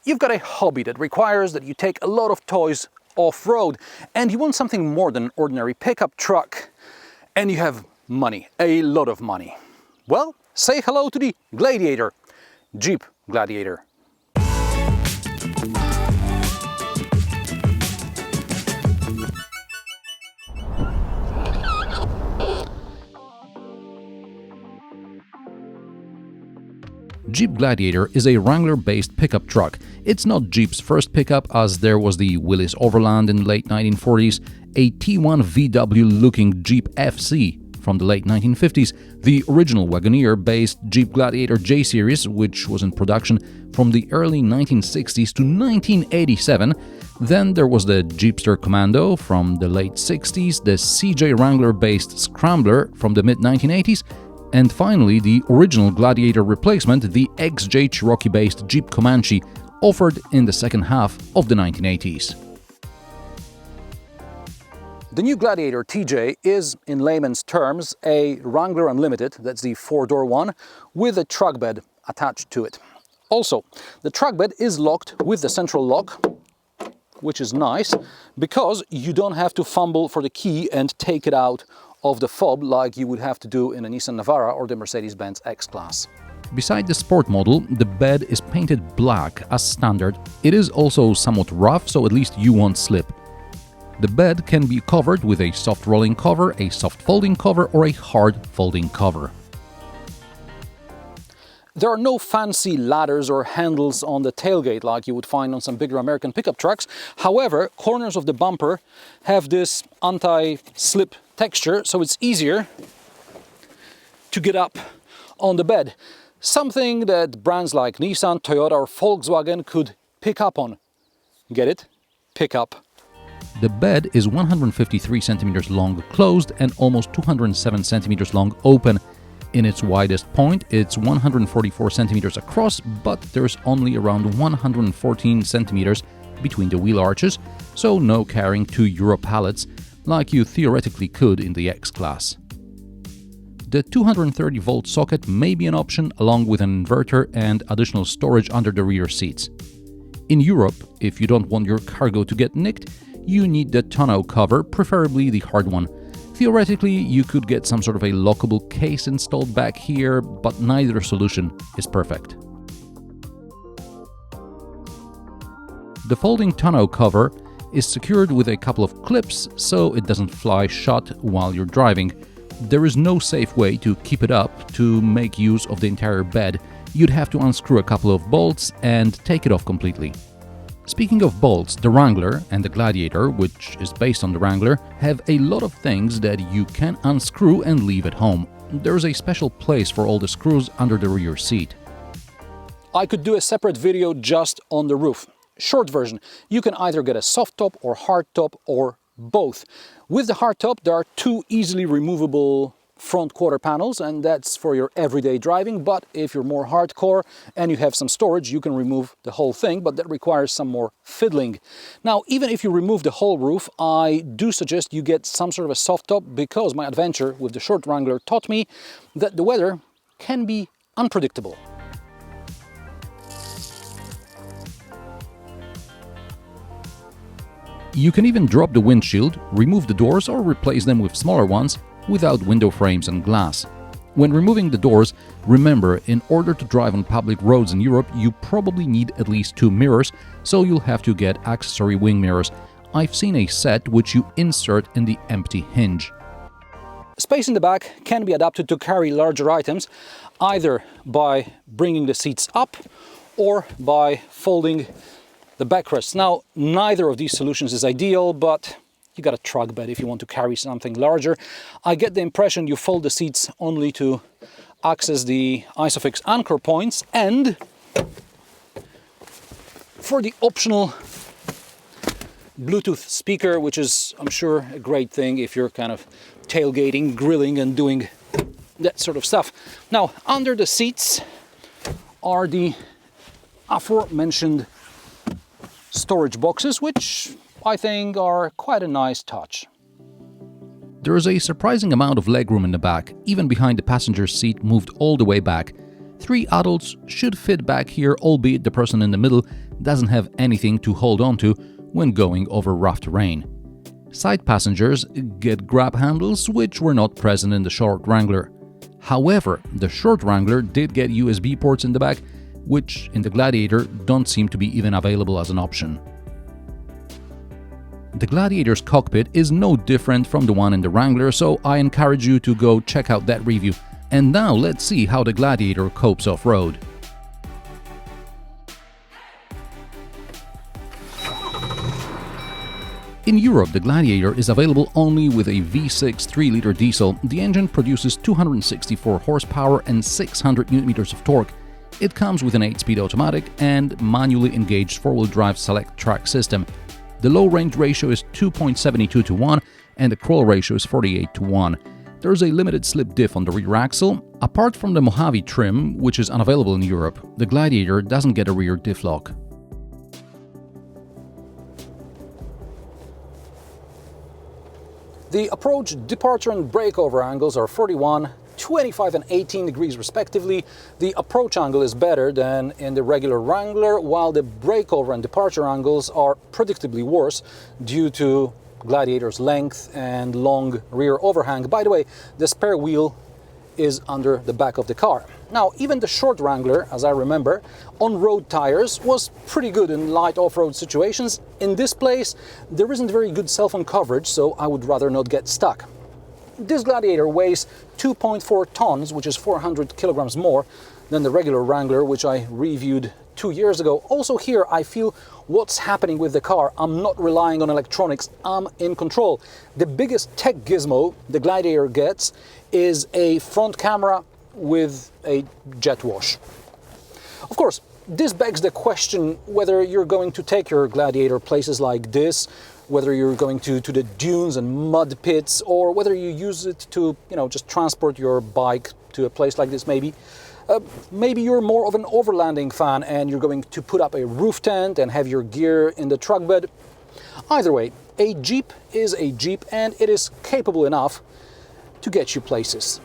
you've got a hobby that requires that you take a lot of toys off-road, and you want something more than an ordinary pickup truck, and you have money, a lot of money. Well, say hello to the Gladiator, Jeep Gladiator. Jeep Gladiator is a Wrangler-based pickup truck. It's not Jeep's first pickup, as there was the Willys-Overland in the late 1940s, a T1 VW-looking Jeep FC from the late 1950s, the original Wagoneer-based Jeep Gladiator J-Series, which was in production from the early 1960s to 1987. Then there was the Jeepster Commando from the late 60s, the CJ Wrangler-based Scrambler from the mid-1980s, and finally, the original Gladiator replacement, the XJ Cherokee-based Jeep Comanche, offered in the second half of the 1980s. The new Gladiator TJ is, in layman's terms, a Wrangler Unlimited, that's the four-door one, with a truck bed attached to it. Also, the truck bed is locked with the central lock, which is nice, because you don't have to fumble for the key and take it out of the fob like you would have to do in a Nissan Navara or the Mercedes-Benz X-Class. Beside the sport model, the bed is painted black as standard. It is also somewhat rough, so at least you won't slip. The bed can be covered with a soft rolling cover, a soft folding cover, or a hard folding cover. There are no fancy ladders or handles on the tailgate like you would find on some bigger American pickup trucks. However, corners of the bumper have this anti-slip texture, so it's easier to get up on the bed. Something that brands like Nissan, Toyota or Volkswagen could pick up on. Get it? Pick up. The bed is 153 centimeters long closed and almost 207 centimeters long open. In its widest point, it's 144 centimeters across, but there's only around 114 centimeters between the wheel arches, so no carrying 2 Euro pallets like you theoretically could in the X-Class. The 230-volt socket may be an option, along with an inverter and additional storage under the rear seats. In Europe, if you don't want your cargo to get nicked, you need the tonneau cover, preferably the hard one. Theoretically, you could get some sort of a lockable case installed back here, but neither solution is perfect. The folding tonneau cover is secured with a couple of clips so it doesn't fly shut while you're driving. There is no safe way to keep it up to make use of the entire bed. You'd have to unscrew a couple of bolts and take it off completely. Speaking of bolts, the Wrangler and the Gladiator, which is based on the Wrangler, have a lot of things that you can unscrew and leave at home. There's a special place for all the screws under the rear seat. I could do a separate video just on the roof. Short version, you can either get a soft top or hard top or both. With the hard top, there are 2 easily removable front quarter panels, and that's for your everyday driving. But if you're more hardcore and you have some storage, you can remove the whole thing, but that requires some more fiddling. Now, even if you remove the whole roof, I do suggest you get some sort of a soft top, because my adventure with the short Wrangler taught me that the weather can be unpredictable. You can even drop the windshield, remove the doors or replace them with smaller ones without window frames and glass. When removing the doors, remember, in order to drive on public roads in Europe, you probably need at least 2 mirrors, so you'll have to get accessory wing mirrors. I've seen a set which you insert in the empty hinge. Space in the back can be adapted to carry larger items, either by bringing the seats up or by folding the backrests. Now, neither of these solutions is ideal, but you got a truck bed if you want to carry something larger. I get the impression you fold the seats only to access the ISOFIX anchor points, and for the optional Bluetooth speaker, which is, I'm sure, a great thing if you're kind of tailgating, grilling and doing that sort of stuff. Now, under the seats are the aforementioned storage boxes, which I think are quite a nice touch. There is a surprising amount of legroom in the back, even behind the passenger seat moved all the way back. 3 adults should fit back here, albeit the person in the middle doesn't have anything to hold on to when going over rough terrain. Side passengers get grab handles, which were not present in the short Wrangler. However, the short Wrangler did get USB ports in the back, which in the Gladiator don't seem to be even available as an option. The Gladiator's cockpit is no different from the one in the Wrangler, so I encourage you to go check out that review. And now let's see how the Gladiator copes off-road. In Europe, the Gladiator is available only with a V6 3-liter diesel. The engine produces 264 horsepower and 600 Nm of torque. It comes with an 8-speed automatic and manually engaged 4-wheel drive select track system. The low range ratio is 2.72 to 1 and the crawl ratio is 48 to 1. There is a limited slip diff on the rear axle. Apart from the Mojave trim, which is unavailable in Europe, the Gladiator doesn't get a rear diff lock. The approach, departure and breakover angles are 41, 25 and 18 degrees respectively. The approach angle is better than in the regular Wrangler, while the breakover and departure angles are predictably worse due to Gladiator's length and long rear overhang. By the way, the spare wheel is under the back of the car. Now, even the short Wrangler, as I remember, on road tires was pretty good in light off-road situations. In this place, there isn't very good cell phone coverage, so I would rather not get stuck. This Gladiator weighs 2.4 tons, which is 400 kilograms more than the regular Wrangler, which I reviewed 2 years ago. Also here, I feel what's happening with the car. I'm not relying on electronics, I'm in control. The biggest tech gizmo the Gladiator gets is a front camera with a jet wash. Of course, this begs the question whether you're going to take your Gladiator places like this, whether you're going to the dunes and mud pits, or whether you use it to, just transport your bike to a place like this maybe. Maybe you're more of an overlanding fan and you're going to put up a roof tent and have your gear in the truck bed. Either way, a Jeep is a Jeep and it is capable enough to get you places.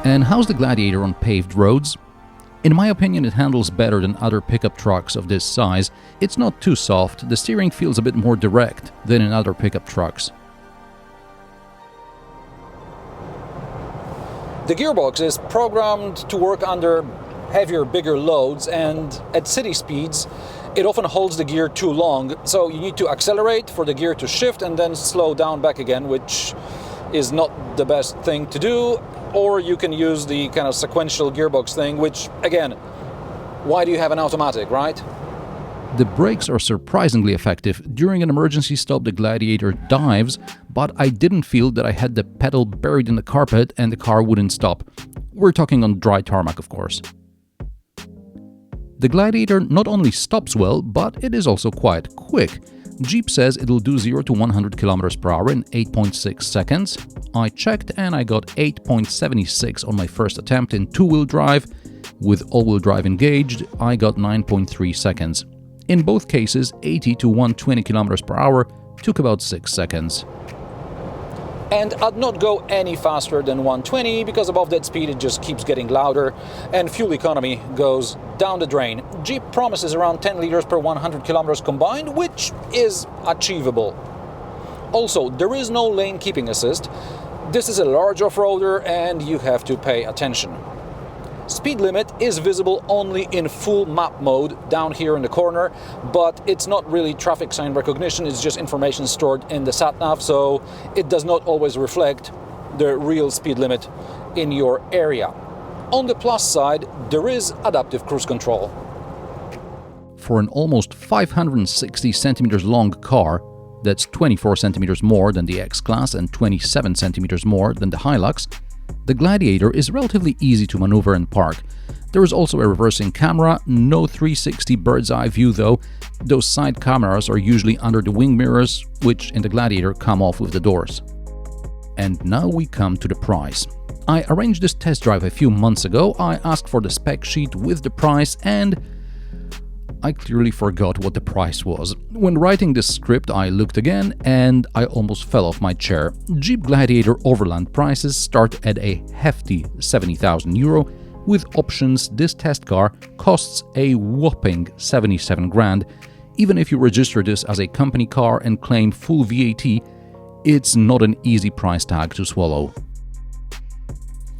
And how's the Gladiator on paved roads? In my opinion, it handles better than other pickup trucks of this size. It's not too soft, the steering feels a bit more direct than in other pickup trucks. The gearbox is programmed to work under heavier, bigger loads, and at city speeds it often holds the gear too long, so you need to accelerate for the gear to shift and then slow down back again, which is not the best thing to do. Or you can use the kind of sequential gearbox thing, which, again, why do you have an automatic, right? The brakes are surprisingly effective. During an emergency stop, the Gladiator dives, but I didn't feel that I had the pedal buried in the carpet and the car wouldn't stop. We're talking on dry tarmac, of course. The Gladiator not only stops well, but it is also quite quick. Jeep says it'll do 0 to 100 km per hour in 8.6 seconds. I checked and I got 8.76 on my first attempt in two-wheel drive. With all-wheel drive engaged, I got 9.3 seconds. In both cases, 80 to 120 km per hour took about 6 seconds. And I'd not go any faster than 120 because above that speed it just keeps getting louder and fuel economy goes down the drain. Jeep promises around 10 liters per 100 kilometers combined, which is achievable. Also, there is no lane keeping assist. This is a large off-roader and you have to pay attention. Speed limit is visible only in full map mode down here in the corner, but it's not really traffic sign recognition, it's just information stored in the sat-nav, so it does not always reflect the real speed limit in your area. On the plus side, there is adaptive cruise control. For an almost 560 centimeters long car, that's 24 centimeters more than the X-Class and 27 centimeters more than the Hilux, the Gladiator is relatively easy to maneuver and park. There is also a reversing camera, no 360 bird's eye view though. Those side cameras are usually under the wing mirrors, which in the Gladiator come off with the doors. And now we come to the price. I arranged this test drive a few months ago. I asked for the spec sheet with the price and I clearly forgot what the price was. When writing this script, I looked again and I almost fell off my chair. Jeep Gladiator Overland prices start at a hefty €70,000. With options, this test car costs a whopping 77 grand. Even if you register this as a company car and claim full VAT, it's not an easy price tag to swallow.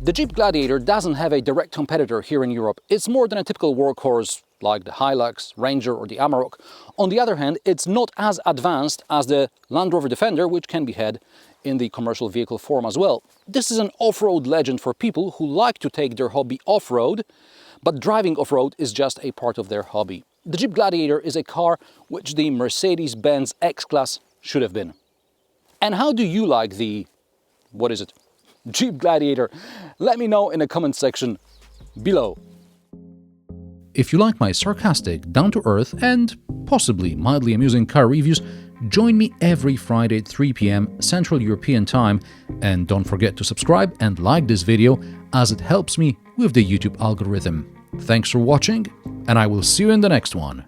The Jeep Gladiator doesn't have a direct competitor here in Europe. It's more than a typical workhorse like the Hilux, Ranger or the Amarok. On the other hand, it's not as advanced as the Land Rover Defender, which can be had in the commercial vehicle form as well. This is an off-road legend for people who like to take their hobby off-road, but driving off-road is just a part of their hobby. The Jeep Gladiator is a car which the Mercedes-Benz X-Class should have been. And how do you like the, Jeep Gladiator? Let me know in the comment section below. If you like my sarcastic, down-to-earth and possibly mildly amusing car reviews, join me every Friday at 3 p.m. Central European Time, and don't forget to subscribe and like this video as it helps me with the YouTube algorithm. Thanks for watching, and I will see you in the next one.